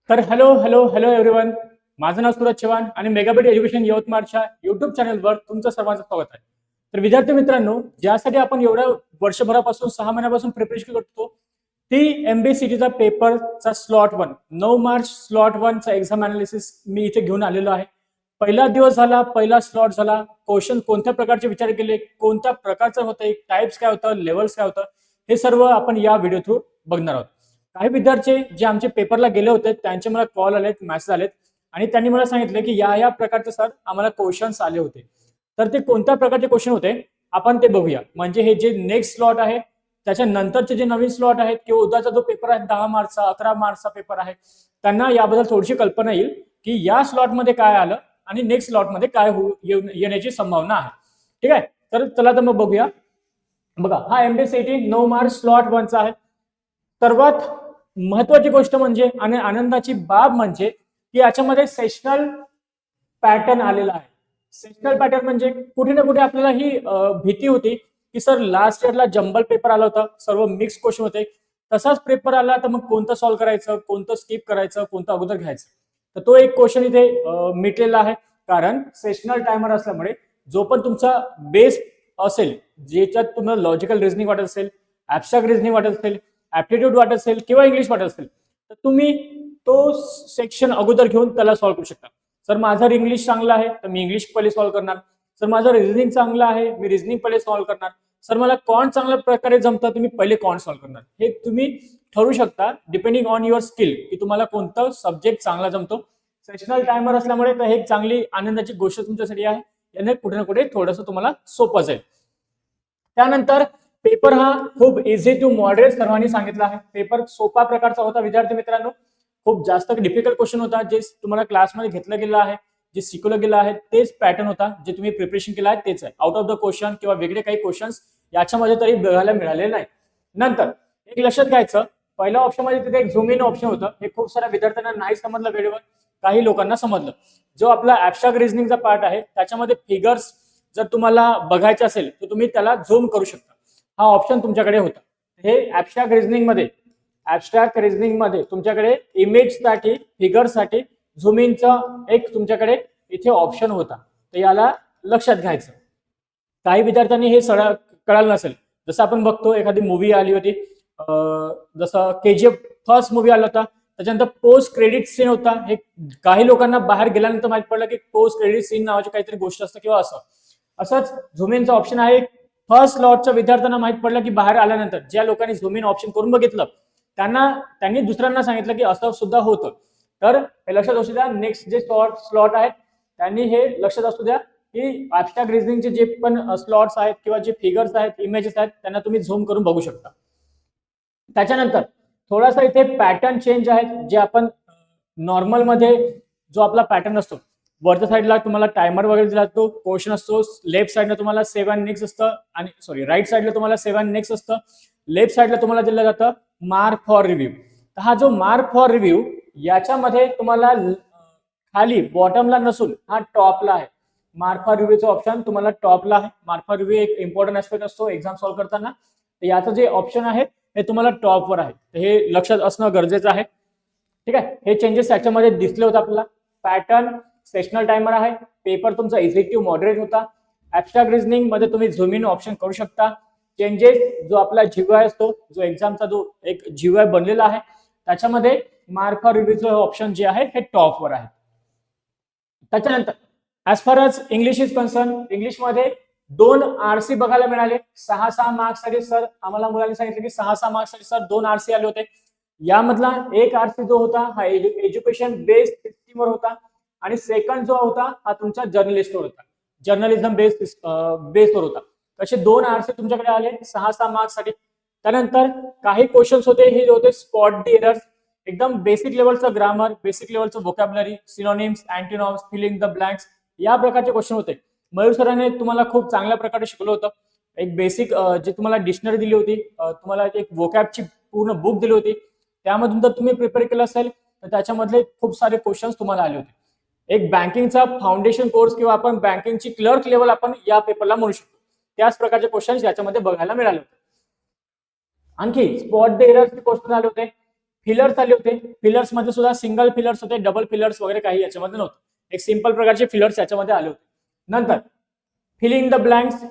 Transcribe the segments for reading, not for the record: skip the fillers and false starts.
तर hello hello hello everyone. माझं नाव सूरज चव्हाण आणि मेगाबिट एज्युकेशन यवतमाळच्या युट्यूब चॅनलवर तुमचं सर्वांचं स्वागत आहे. तर विद्यार्थी मित्रांनो, ज्यासाठी आपण एवढ्या वर्षभरापासून 6 महिन्यापासून प्रिपरेशन करतो ती MBCTचा पेपरचा स्लॉट 1 9 मार्च स्लॉट 1 चा एक्झाम अनालिसिस मी इथे घेऊन आलेलो आहे. पहिला दिवस झाला, पहिला स्लॉट झाला. क्वेश्चन कोणत्या प्रकारचे विचार केले, कोणत्या प्रकारचं होतं, टाइप्स काय होतं, लेवल्स काय होतं, हे सर्व आपण या व्हिडिओ थ्रू बघणार आहोत. काही विद्यार्थी जे आमचे पेपरला गेले होते त्यांचे मला कॉल आलेत, मेसेज आलेत आणि त्यांनी मला सांगितलं की या प्रकारचे सर आम्हाला क्वेश्चन्स आले होते. तर ते कोणत्या प्रकारचे क्वेश्चन होते आपण ते बघूया. म्हणजे हे जे नेक्स्ट स्लॉट आहे त्याच्यानंतरचे जे नवीन स्लॉट आहेत किंवा उद्याचा जो पेपर आहे 10 मार्चचा 11 मार्चचा पेपर आहे त्यांना याबद्दल थोडीशी कल्पना येईल की या स्लॉटमध्ये काय आलं आणि नेक्स्ट स्लॉटमध्ये काय येण्याची संभावना आहे. ठीक आहे, तर चला तर मग बघूया. बघा, हा MBCT 9 मार्च स्लॉट 1 चा आहे. सर्वात महत्वाची गोष्ट म्हणजे आणि आनंदाची बाब म्हणजे की याच्यामध्ये सेशनल पॅटर्न आलेला आहे. सेशनल पॅटर्न म्हणजे कुठे ना कुठे आपल्याला ही भीती होती की सर लास्ट इयरला जंबल पेपर आला होता, सर्व मिक्स क्वेश्चन होते, तसाच पेपर आला तर मग कोणतं सॉल्व्ह करायचं, कोणतं स्किप करायचं, कोणतं अगोदर घ्यायचं. तर तो एक क्वेश्चन इथे मिटलेला आहे. कारण सेशनल टायमर असल्यामुळे जो पण तुमचा बेस असेल, ज्याच्यात तुम्हाला लॉजिकल रिझनिंग वाटत असेल, ऍब्स्ट्रॅक्ट रिझनिंग वाटत असेल, ऍप्टिट्यूड वाटत असेल किंवा इंग्लिश वाटत असेल, तर तुम्ही तो सेक्शन अगोदर घेऊन त्याला सॉल्व्ह करू शकता. सर माझा इंग्लिश चांगला आहे तर मी इंग्लिश पहिले सॉल्व्ह करणार. सर माझं रिझनिंग चांगलं आहे, मी रिझनिंग पहिले सॉल्व्ह करणार. सर मला कॉन्ट चांगल्या प्रकारे जमतं, तुम्ही पहिले कॉन्ट सॉल्व्ह करणार. हे तुम्ही ठरवू शकता डिपेंडिंग ऑन युअर स्किल की तुम्हाला कोणता सब्जेक्ट चांगला जमतो. सेशनल टायमर असल्यामुळे तर हे चांगली आनंदाची गोष्ट तुमच्यासाठी आहे. याने कुठे ना कुठे थोडंसं तुम्हाला सोपं जाईल. त्यानंतर पेपर हा खूप इझी टू मॉडरेट सर्वांनी सांगितलं आहे. पेपर सोपा प्रकारचा होता विद्यार्थी मित्रांनो. खूप जास्त डिफिकल्ट क्वेश्चन होता. जे तुम्हाला क्लासमध्ये घेतलं गेलं आहे, जे शिकवलं गेलं आहे तेच पॅटर्न होता. जे तुम्ही प्रिपरेशन केलं आहे तेच आहे. आउट ऑफ द क्वेश्चन किंवा वेगळे काही क्वेश्चन्स याच्यामध्ये तरी बघायला मिळाले नाही. नंतर एक लक्षात घ्यायचं, पहिल्या ऑप्शन मध्ये तिथे एक झूम इन ऑप्शन होतं. हे खूप साऱ्या विद्यार्थ्यांना नाही समजलं वेळेवर, काही लोकांना समजलं. जो आपला ऍब्स्ट्रॅक्ट रिझनिंगचा पार्ट आहे त्याच्यामध्ये फिगर्स जर तुम्हाला बघायचे असेल तर तुम्ही त्याला झूम करू शकता. हा ऑप्शन तुमच्याकडे होता. हे ऍब्स्ट्रॅक्ट रिझनिंग मध्ये तुमच्याकडे इमेजसाठी, फिगरसाठी झूम इनचा एक तुमच्याकडे इथे ऑप्शन होता. तर याला लक्षात घ्यायचं. काही विद्यार्थ्यांनी हे कळालं नसेल. जसं आपण बघतो एखादी मूवी आली होती, जसं KGF फर्स्ट मूवी आला होता, त्याच्यानंतर पोस्ट क्रेडिट सीन होता. हे काही लोकांना बाहेर गेल्यानंतर माहित पडलं की पोस्ट क्रेडिट सीन नावाची काहीतरी गोष्ट असतं किंवा असं. असंच झूम इनचा ऑप्शन आहे. फर्स्ट लॉटच्या विद्यार्थ्यांना माहित पडलं की बाहेर आल्यानंतर ज्या लोकांनी झूम इन ऑप्शन करून बघितलं त्यांनी दुसऱ्यांना सांगितलं की असं सुद्धा होतं. तर हे लक्षात असू द्या. नेक्स्ट जे स्लॉट आहेत त्यांनी हे लक्षात असू द्या की ऍब्स्ट्रॅक्ट रिझनिंगचे जे पण स्लॉट्स आहेत किंवा जे फिगर्स आहेत, इमेजेस आहेत, त्यांना तुम्ही झूम करून बघू शकता. त्याच्यानंतर थोडासा इथे पॅटर्न चेंज आहे. जे आपण नॉर्मल मध्ये जो आपला पॅटर्न असतो, वरच्या साईडला तुम्हाला टायमर वगैरे दिला जातो, क्वेश्चन असतो. लेफ्ट साईडला तुम्हाला सेव्ह अँड नेक्स्ट असतं आणि सॉरी राईट साईडला तुम्हाला सेव्ह अँड नेक्स्ट असतं. लेफ्ट साईडला तुम्हाला दिलं जातं मार्क फॉर रिव्ह्यू. तर हा जो मार्क फॉर रिव्ह्यू याच्यामध्ये तुम्हाला खाली बॉटमला नसून हा टॉपला आहे. मार्क फॉर रिव्ह्यूचा ऑप्शन तुम्हाला टॉपला आहे. मार्क फॉर रिव्ह्यू एक इम्पॉर्टंट ऍस्पेक्ट असतो एक्झाम सॉल्व्ह करताना. तर याचं जे ऑप्शन आहे हे तुम्हाला टॉपवर आहे. तर हे लक्षात असणं गरजेचं आहे. ठीक आहे, हे चेंजेस याच्यामध्ये दिसले होते आपल्याला. पॅटर्न सेशनल टायमर आहे. पेपर तुमचा इफेक्टिव्ह मॉडरेट होता. ऍब्स्ट्रॅक्ट रिझनिंग मध्ये तुम्ही झूम इन ऑप्शन करू शकता. चेंजेस जो आपला जीवाय असतो, जो एक्झामचा जो एक जीवाय बनलेला आहे, त्याच्यामध्ये मार्क फॉर रिव्ह्यूचं ऑप्शन जे आहे हे टॉपवर आहे. त्याच्यानंतर as far as English is concern, इंग्लिशमध्ये 2 RC बघायला मिळाले. 6 मार्क्ससाठी सर आम्हाला मुलांनी सांगितलं की 6 मार्क्ससाठी सर 2 RC आले होते. यामधला एक RC जो होता हा एज्युकेशन बेस्ड सिस्टीमवर होता आणि सेकंड जो होता हा तुमच्या जर्नलिस्टवर होता, जर्नलिझम बेसवर होता. तसे 2 RC तुमच्याकडे आले 6 मार्क्ससाठी. त्यानंतर काही क्वेश्चन्स होते, हे होते स्पॉट दी एरर्स. एकदम बेसिक लेवलचं ग्रामर, बेसिक लेवलचं vocabulary, synonyms, antonyms, filling the blanks, या प्रकारचे क्वेश्चन होते. मयूर सरांनी तुम्हाला खूप चांगल्या प्रकारे शिकवलं होतं. एक बेसिक जे तुम्हाला डिक्शनरी दिली होती, तुम्हाला एक व्होकॅबची पूर्ण बुक दिली होती, त्यामधून जर तुम्ही प्रिपेअर केलं असेल तर त्याच्यामधले खूप सारे क्वेश्चन्स तुम्हाला आले होते. एक बँकिंगचा फाउंडेशन कोर्स किंवा आपण बँकिंगची क्लर्क लेवल आपण या पेपरला म्हणू शकतो, त्याच प्रकारचे क्वेश्चन्स याच्यामध्ये बघायला मिळाले होते. आणखी स्पॉट द एरर्सचे क्वेश्चन आले होते. फिलर्स आले होते. फिलर्स मध्ये सुद्धा सिंगल फिलर्स होते, डबल फिलर्स वगैरे काही याच्यामध्ये नव्हतं. एक सिंपल प्रकारचे फिलर्स याच्यामध्ये आले होते. नंतर fill in the blanks,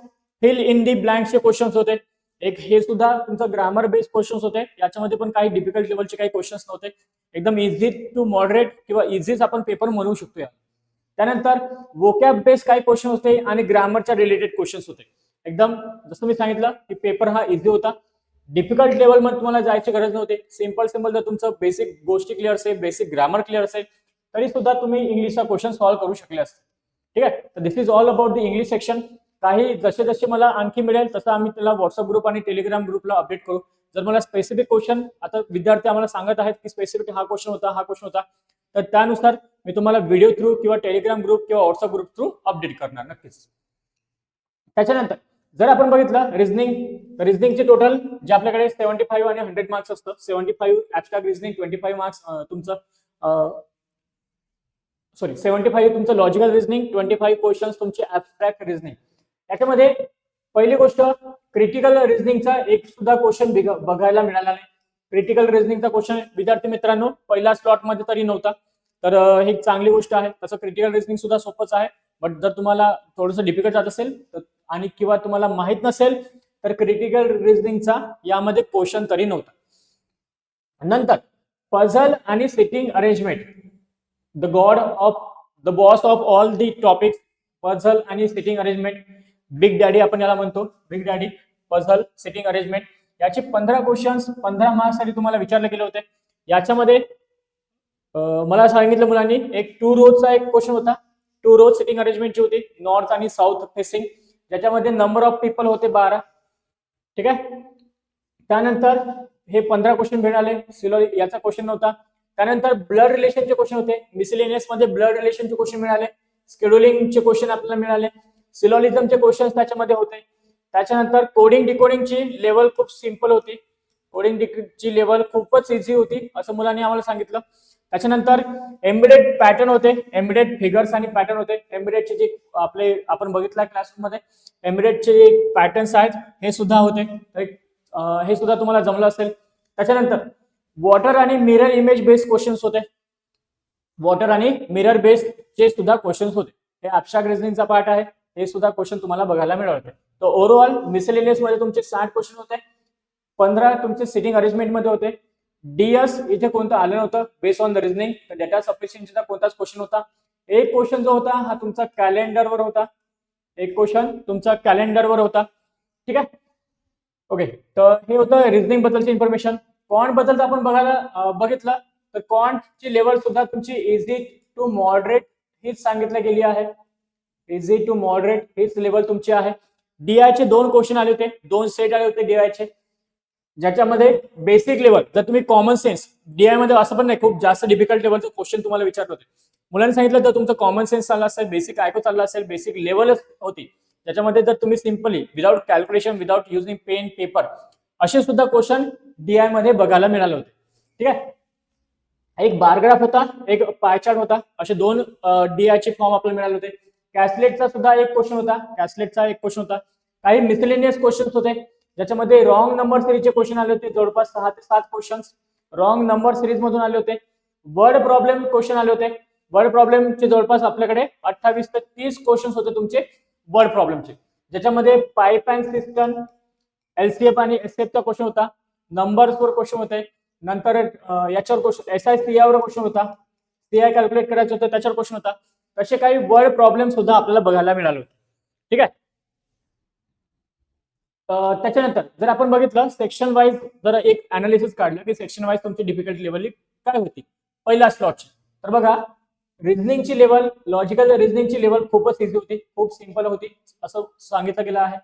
fill in the ब्लँक्सचे क्वेश्चन्स होते. एक हे सुद्धा तुमचं ग्रामर बेस्ड क्वेश्चन्स होते. याच्यामध्ये पण काही डिफिकल्ट लेवलचे काही क्वेश्चन्स नव्हते. एकदम इझी टू मॉडरेट किंवा इझीच आपण पेपर म्हणू शकतो. त्यानंतर वोकॅब बेस्ड काही क्वेश्चन होते आणि ग्रामरच्या रिलेटेड क्वेश्चन्स होते. एकदम जसं मी सांगितलं की पेपर हा इझी होता. डिफिकल्ट लेवल मध्ये तुम्हाला जायची गरज नव्हती. सिंपल जर तुमचं बेसिक गोष्टी क्लिअर असेल, बेसिक ग्रामर क्लिअर असेल, तरी सुद्धा तुम्ही इंग्लिशचा क्वेश्चन सॉल्व्ह करू शकले असते. ठीक आहे. तर this is all about the English section. काही जसे जसे मला आणखी मिळेल तसं आम्ही त्याला व्हॉट्सअप ग्रुप आणि टेलिग्राम ग्रुपला अपडेट करू. जर मला स्पेसिफिक क्वेश्चन आता विद्यार्थी आम्हाला सांगत आहेत की स्पेसिफिक हा क्वेश्चन होता, तर त्यानुसार मी तुम्हाला व्हिडिओ थ्रू किंवा टेलिग्राम ग्रुप किंवा व्हॉट्सअप ग्रुप थ्रू अपडेट करणार नक्कीच. त्याच्यानंतर जर आपण बघितलं रिझनिंगचे टोटल जे आपल्याकडे 75 आणि 100 मार्क्स असतं. 75 ऍबस्ट्रॅक्ट रिझनिंग, 25 मार्क्स तुमचं 75 तुमचं लॉजिकल रिझनिंग, 25 क्वेश्चन्स तुमचे ऍबस्ट्रॅक्ट रिझनिंग. याच्यामध्ये पहिली गोष्ट क्रिटिकल रिझनिंगचा एक सुद्धा क्वेश्चन बघायला मिळाला नाही. क्रिटिकल रिझनिंगचा क्वेश्चन विद्यार्थी मित्रांनो पहिल्या स्लॉट मध्ये तरी नव्हता. तर ही एक चांगली गोष्ट आहे. तसं क्रिटिकल रिझनिंग सुद्धा सोपंच आहे. बट जर तुम्हाला थोडंसं डिफिकल्ट जात असेल आणि किंवा तुम्हाला माहित नसेल तर क्रिटिकल रिझनिंगचा यामध्ये क्वेश्चन तरी नव्हता. नंतर पझल आणि sitting arrangement, the boss of all the topics, puzzle आणि सिटिंग अरेंजमेंट, बिग डॅडी आपण याला म्हणतो. Big daddy, puzzle, sitting arrangement याचे 15 क्वेश्चन्स 15 मार्क्स साठी तुम्हाला विचारले गेले होते. याच्यामध्ये मला सांगितलं मुलांनी एक 2 रोजचा एक क्वेश्चन होता. 2 रोज सिटिंग अरेंजमेंटची होती, नॉर्थ आणि साऊथ फेसिंग, ज्याच्यामध्ये नंबर ऑफ पीपल होते 12. ठीक आहे. त्यानंतर हे 15 क्वेश्चन मिळाले. याचा क्वेश्चन नव्हता. त्यानंतर ब्लड रिलेशनचे क्वेश्चन होते. मिसलेनियस मध्ये ब्लड रिलेशनचे क्वेश्चन मिळाले. स्केड्युलिंगचे क्वेश्चन आपल्याला मिळाले. सिलॉलिझमचे क्वेश्चन त्याच्यामध्ये होते. त्याच्यानंतर कोडिंग डिकोडिंगची लेवल खूप सिंपल होती. कोडिंगची लेवल खूपच इझी होती असं मुलांनी आम्हाला सांगितलं. त्याच्यानंतर एम्बेडेड पॅटर्न होते, एम्बेडेड फिगर्स आणि पॅटर्न होते. एम्बेडेडचे जे आपण बघितलं क्लासरूम मध्ये एम्बेडेडचे जे पॅटर्न्स आहेत हे सुद्धा होते. हे सुद्धा तुम्हाला जमलं असेल. त्याच्यानंतर वॉटर आणि मिरर इमेज बेस्ड क्वेश्चन्स होते. वॉटर आणि मिरर बेस्डचे सुद्धा क्वेश्चन्स होते. हे ऍबस्ट्रॅक्ट रिझनिंगचा पार्ट आहे. हे सुद्धा क्वेश्चन तुम्हाला बघायला मिळाले. तर ओव्हरऑल मिसलेनियस मध्ये तुमचे 60 क्वेश्चन होते. 15 तुमचे सिटिंग अरेंजमेंट मध्ये होते. डीएस इथे कोणतं आलं नव्हतं based on the reasoning. Data सफिशियन्सीचा कोणताच क्वेश्चन होता. एक क्वेश्चन जो होता हा तुमचा कॅलेंडरवर होता. एक क्वेश्चन तुमचा कॅलेंडरवर होता. ठीक आहे. ओके. तर हे होतं रिझनिंग बद्दलची इन्फॉर्मेशन. क्वांट बद्दल आपण बघितलं तर क्वांटची लेवल सुद्धा तुमची इझी टू मॉडरेट हीच सांगितलं गेली आहे. इझी टू मॉडरेट हीच लेवल तुमची आहे. डीआयचे 2 क्वेश्चन आले होते, 2 सेट आले होते डीआयचे, ज्याच्यामध्ये बेसिक लेवल जर तुम्ही कॉमन सेन्स डीआय मध्ये असं पण नाही खूप जास्त डिफिकल्ट लेवलचे क्वेश्चन तुम्हाला विचारले होते. मुलांनी सांगितलं तर तुमचं कॉमन सेन्स चालला असेल, बेसिक आयको चालला असेल, बेसिक लेवलच होती, त्याच्यामध्ये जर तुम्ही simply without calculation without using pen paper असे सुद्धा क्वेश्चन डीआय मध्ये बघायला मिळाले होते. ठीक आहे. एक बारग्राफ होता, एक पायचार्ट होता, असे 2 डीआयचे फॉर्म आपल्याला मिळाले होते. कॅस्लेटचा सुद्धा एक क्वेश्चन होता. काही मिसलेनियस क्वेश्चन्स होते ज्याच्यामध्ये रॉंग नंबर सिरीजचे क्वेश्चन आले होते. जवळपास 6 ते 7 क्वेश्चन्स रॉंग नंबर सिरीज मधून आले होते. वर्ड प्रॉब्लेम क्वेश्चन आले होते. वर्ड प्रॉब्लेमचे जवळपास आपल्याकडे 28 ते 30 क्वेश्चन्स होते तुमचे वर्ड प्रॉब्लेमचे, ज्याच्यामध्ये पाईप अँड सिस्टम, एलसीएफ आणि एसएफचा क्वेश्चन होता. नंबर्सवर क्वेश्चन होते. नंतर याच्यावर क्वेश्चन SI वर क्वेश्चन होता. सीआय कॅल्क्युलेट करायचं होतं त्याच्यावर क्वेश्चन होता. तसे काही वर्ड प्रॉब्लेम सुद्धा आपल्याला बघायला मिळाले होते. ठीक आहे. त्याच्यानंतर जर आपण बघितलं सेक्शन वाईज जर एक अनालिसिस काढलं की सेक्शन वाईज तुमची डिफिकल्टी लेवल काय होती पहिल्या स्लॉटची, तर बघा रिझनिंगची लेवल, लॉजिकल रिझनिंगची लेवल खूपच इझी होती, खूप सिंपल होती असं सांगितलं गेलं आहे.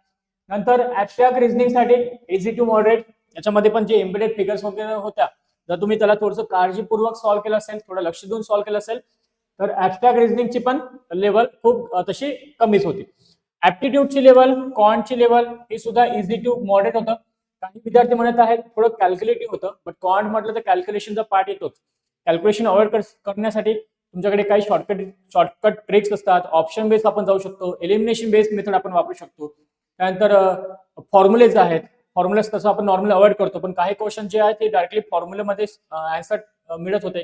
नंतर ऍबस्ट्रॅक्ट रिझनिंग साठी इझी टू मॉडरेट, याच्यामध्ये पण जे एम्बेडेड फिगर्स वगैरे होत्या जर तुम्ही त्याला थोडंसं काळजीपूर्वक सॉल्व्ह केलं असेल, थोडं लक्ष देऊन सॉल्व्ह केलं असेल तर ऍबस्ट्रॅक्ट रिझनिंगची पण लेवल खूप तशी कमीच होती. ऍप्टिट्यूडची लेवल, क्वांटची लेवल ही सुद्धा इझी टू मॉडरेट होतं. काही विद्यार्थी म्हणत आहेत थोडं कॅल्क्युलेटिव्ह होतं, बट क्वांट म्हटलं तर कॅल्क्युलेशनचा पार्ट येतोच. कॅल्क्युलेशन अवॉइड करण्यासाठी तुमच्याकडे काही शॉर्टकट ट्रिक्स असतात. ऑप्शन बेस आपण जाऊ शकतो, एलिमिनेशन बेस्ड मेथड आपण वापरू शकतो. त्यानंतर फॉर्म्युलेज आहेत, फॉर्म्युलास तसं आपण नॉर्मली अवॉइड करतो, पण काही क्वेश्चन जे आहेत ते डायरेक्टली फॉर्म्युलामध्ये आन्सर मिळत होते.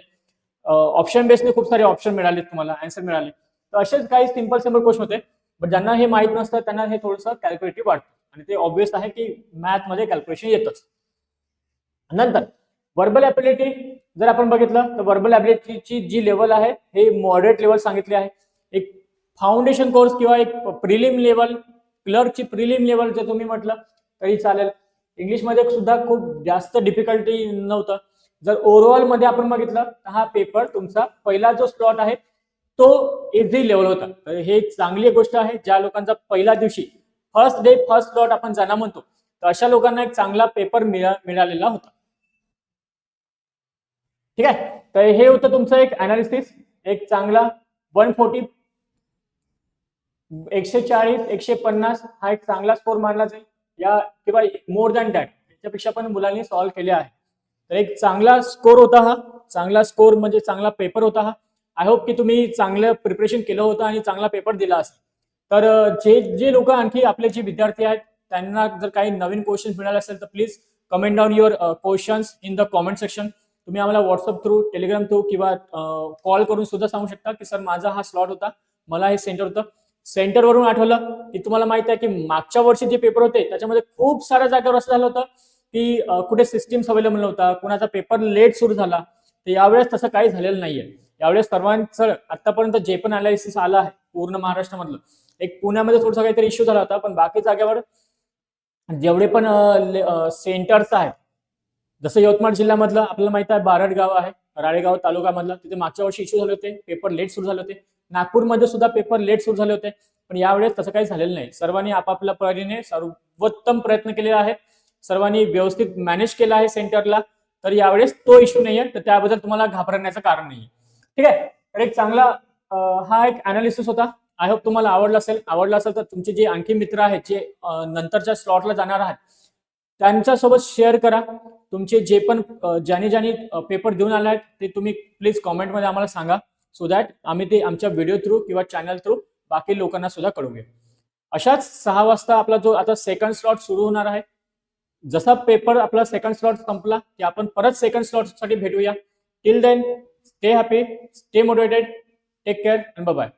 ऑप्शन बेसने खूप सारे ऑप्शन मिळाले तुम्हाला, आन्सर मिळाले. तर असेच काही सिंपल क्वेश्चन होते, पण ज्यांना हे माहित नसतं त्यांना हे थोडंसं कॅल्क्युलेटिव्ह वाटतं आणि ते ऑब्विस आहे की मॅथमध्ये कॅल्क्युलेशन येतच. नंतर वर्बल ॲबिलिटी जर आपण बघितलं तर वर्बल ॲबिलिटीची जी लेवल आहे हे मॉडरेट लेवल सांगितली आहे. एक फाउंडेशन कोर्स किंवा एक प्रिलिम लेवल, क्लर्कची प्रिलिम लेवल जर तुम्ही म्हटलं तरी चालेल. इंग्लिशमध्ये सुद्धा खूप जास्त डिफिकल्टी नव्हतं. जर ओव्हरऑल मध्ये आपण बघितलं तर हा पेपर तुमचा पहिला जो स्लॉट आहे तो इझी लेवल होता. तर हे चांगली गोष्ट आहे. ज्या लोकांचा पहिल्या दिवशी फर्स्ट डे फर्स्ट स्लॉट आपण ज्यांना म्हणतो, तर अशा लोकांना एक चांगला पेपर मिळालेला होता. ठीक आहे. तर हे होतं तुमचं एक अनालिसिस, एक चांगला 140, 140, 150 हा एक चांगला स्कोर मानला जाईल, या किंवा मोर दॅन दॅट त्याच्यापेक्षा पण मुलांनी सॉल्व्ह केले आहे. तर एक चांगला स्कोर होता हा, चांगला स्कोर म्हणजे चांगला पेपर होता हा. आय होप की तुम्ही चांगलं प्रिपरेशन केलं होतं आणि चांगला पेपर दिला असेल. तर जे जे लोक आणखी आपले जे विद्यार्थी आहेत त्यांना जर काही नवीन क्वेश्चन मिळाले असेल तर please comment down your questions in the comment section. तुम्ही आम्हाला व्हॉट्सअप थ्रू, टेलिग्राम थ्रू किंवा कॉल करून सुद्धा सांगू शकता की सर माझा हा स्लॉट होता, मला हे सेंटर होतं. सेंटरवरून आठवलं की तुम्हाला माहित आहे की मागच्या वर्षी जे पेपर होते त्याच्यामध्ये खूप साऱ्या जागेवर असं झालं होतं की कुठे सिस्टीम्स अवेलेबल नव्हता, कुणाचा पेपर लेट सुरू झाला. तर यावेळेस तसं काही झालेलं नाहीये. यावेळेस सर्वांचं आतापर्यंत जे पण अनालिसिस आलं आहे पूर्ण महाराष्ट्रामधलं, एक पुण्यामध्ये थोडासा काहीतरी इश्यू झाला होता, पण बाकी जागेवर जेवढे पण सेंटर्स आहेत, जसं यवतमाळ जिल्ह्यामधलं आपल्याला माहित आहे बारड गाव आहे, राळेगाव तालुक्यामधलं, तिथे मागच्या वर्षी इश्यू झाले होते, पेपर लेट सुरू झाले होते. नागपूरमध्ये सुद्धा पेपर लेट सुरू झाले होते, पण यावेळेस तसं काही झालेलं नाही. सर्वांनी आपापल्या परीने सर्वोत्तम प्रयत्न केले आहेत, सर्वांनी व्यवस्थित मॅनेज केलं आहे सेंटरला. तर यावेळेस तो इश्यू नाहीये, तर त्याबद्दल तुम्हाला घाबरण्याचं कारण नाहीये. ठीक आहे. तर एक चांगला हा एक अनालिसिस होता. आय होप तुम्हाला आवडला असेल तर तुमचे जे आणखी मित्र आहेत जे नंतरच्या स्लॉटला जाणार आहेत त्यांच्यासोबत शेअर करा. तुमचे जे पण ज्याने पेपर देऊन आले आहेत ते तुम्ही प्लीज कॉमेंटमध्ये आम्हाला सांगा, सो दॅट आम्ही ते आमच्या व्हिडिओ थ्रू किंवा चॅनल थ्रू बाकी लोकांना सुद्धा कळवूया. अशाच 6 वाजता आपला जो आता सेकंड स्लॉट सुरू होणार आहे, जसा पेपर आपला सेकंड स्लॉट संपला की आपण परत सेकंड स्लॉट साठी भेटूया. Till then stay happy, stay motivated, take care and bye bye.